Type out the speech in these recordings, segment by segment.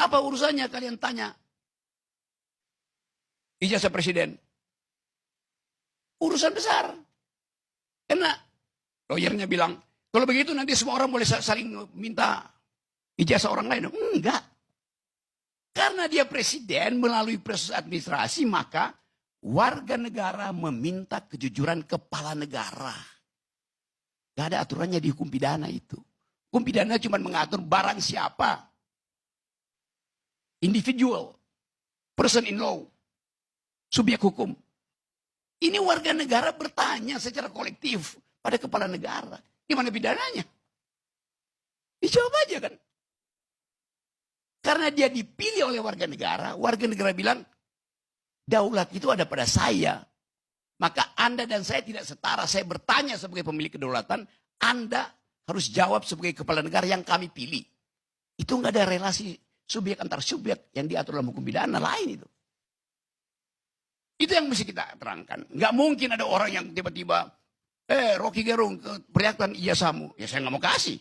Apa urusannya kalian tanya ijazah presiden? Urusan besar. Karena lawyernya bilang, kalau begitu nanti semua orang boleh saling minta ijazah orang lain. Enggak. Karena dia presiden melalui proses administrasi, maka warga negara meminta kejujuran kepala negara. Gak ada aturannya di hukum pidana itu. Hukum pidana cuma mengatur barang siapa. Individual. Person in law. Subjek hukum. Ini warga negara bertanya secara kolektif pada kepala negara. Gimana pidananya? Dijawab aja kan. Karena dia dipilih oleh warga negara bilang, daulat itu ada pada saya. Maka Anda dan saya tidak setara. Saya bertanya sebagai pemilik kedaulatan, Anda harus jawab sebagai kepala negara yang kami pilih. Itu nggak ada relasi subjek antar subjek yang diatur dalam hukum pidana lain itu. Itu yang mesti kita terangkan. Nggak mungkin ada orang yang tiba-tiba, Rocky Gerung, perlihatkan ijazahmu. Ya saya nggak mau kasih.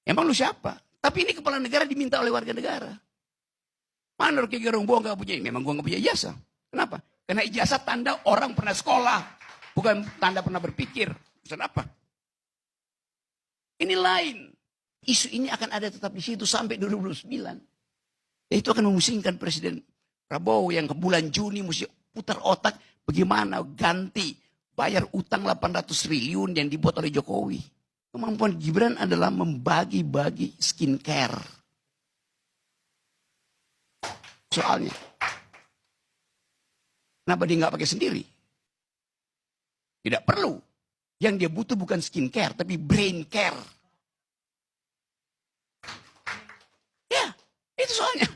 Emang lu siapa? Tapi ini kepala negara diminta oleh warga negara. Mana Rocky Gerung? Gua nggak punya. Memang gua nggak punya ijazah. Kenapa? Karena ijazah tanda orang pernah sekolah. Bukan tanda pernah berpikir. Kenapa? Ini lain. Isu ini akan ada tetap di situ sampai 2029. Ya, itu akan memusingkan Presiden Prabowo yang ke bulan Juni mesti putar otak bagaimana ganti bayar utang 800 triliun yang dibuat oleh Jokowi. Kemampuan Gibran adalah membagi-bagi skincare. Soalnya. Kenapa dia nggak pakai sendiri? Tidak perlu. Yang dia butuh bukan skincare, tapi brain care. Ya, itu soalnya.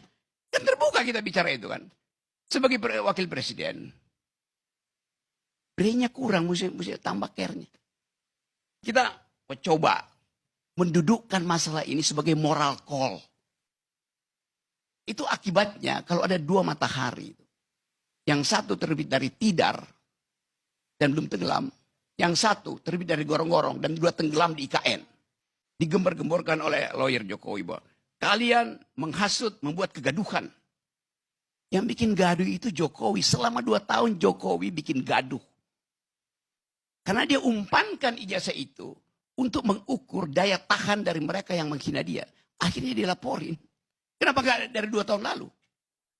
Kan terbuka kita bicara itu kan. Sebagai wakil presiden. Brainnya kurang, mesti tambah care-nya. Kita coba mendudukkan masalah ini sebagai moral call. Itu akibatnya kalau ada dua matahari. Yang satu terbit dari tidar dan belum tenggelam. Yang satu terbit dari gorong-gorong dan dua tenggelam di IKN. Digembar-gemborkan oleh lawyer Jokowi bahwa kalian menghasut, membuat kegaduhan. Yang bikin gaduh itu Jokowi. Selama 2 tahun Jokowi bikin gaduh. Karena dia umpankan ijazah itu untuk mengukur daya tahan dari mereka yang menghina dia. Akhirnya dia laporin. Kenapa gak dari 2 tahun lalu?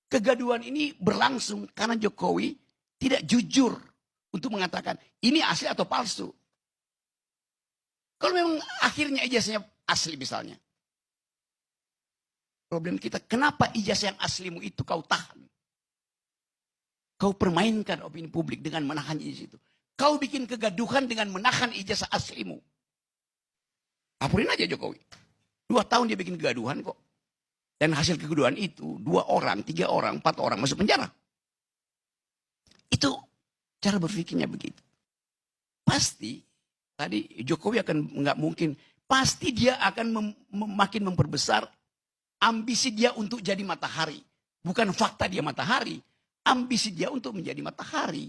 Kegaduhan ini berlangsung karena Jokowi tidak jujur untuk mengatakan ini asli atau palsu. Kalau memang akhirnya ijazahnya asli misalnya. Problem kita, kenapa ijazah yang aslimu itu kau tahan? Kau permainkan opini publik dengan menahan ijazah itu. Kau bikin kegaduhan dengan menahan ijazah aslimu. Laporin aja Jokowi. 2 tahun dia bikin kegaduhan kok. Dan hasil kegaduhan itu 2 orang, 3 orang, 4 orang masuk penjara. Itu cara berpikirnya begitu. Pasti tadi Jokowi akan nggak mungkin. Pasti dia akan makin memperbesar ambisi dia untuk jadi matahari. Bukan fakta dia matahari. Ambisi dia untuk menjadi matahari.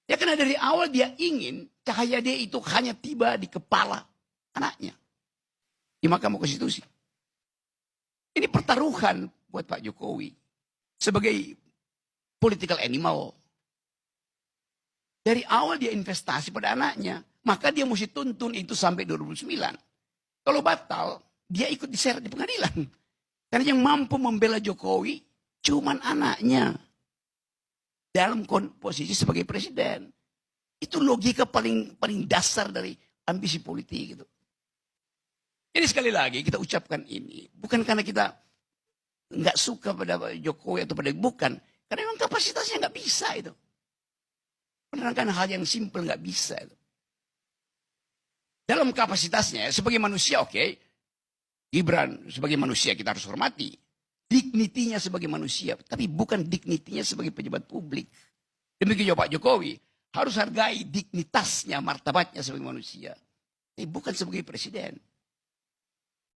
Ya karena dari awal dia ingin cahaya dia itu hanya tiba di kepala anaknya. Di Mahkamah Konstitusi. Ini pertaruhan buat Pak Jokowi. Sebagai political animal. Dari awal dia investasi pada anaknya. Maka dia mesti tuntun itu sampai 2009. Kalau batal, dia ikut diseret di pengadilan. Karena yang mampu membela Jokowi cuman anaknya. Dalam posisi sebagai presiden. Itu logika paling dasar dari ambisi politik gitu. Jadi sekali lagi kita ucapkan ini. Bukan karena kita nggak suka pada Jokowi atau pada bukan. Karena memang kapasitasnya nggak bisa itu. Menerangkan hal yang simpel nggak bisa itu. Dalam kapasitasnya sebagai manusia oke. Gibran sebagai manusia kita harus hormati. Dignitinya sebagai manusia. Tapi bukan dignitinya sebagai pejabat publik. Demikian juga Pak Jokowi. Harus hargai dignitasnya, martabatnya sebagai manusia. Tapi bukan sebagai presiden.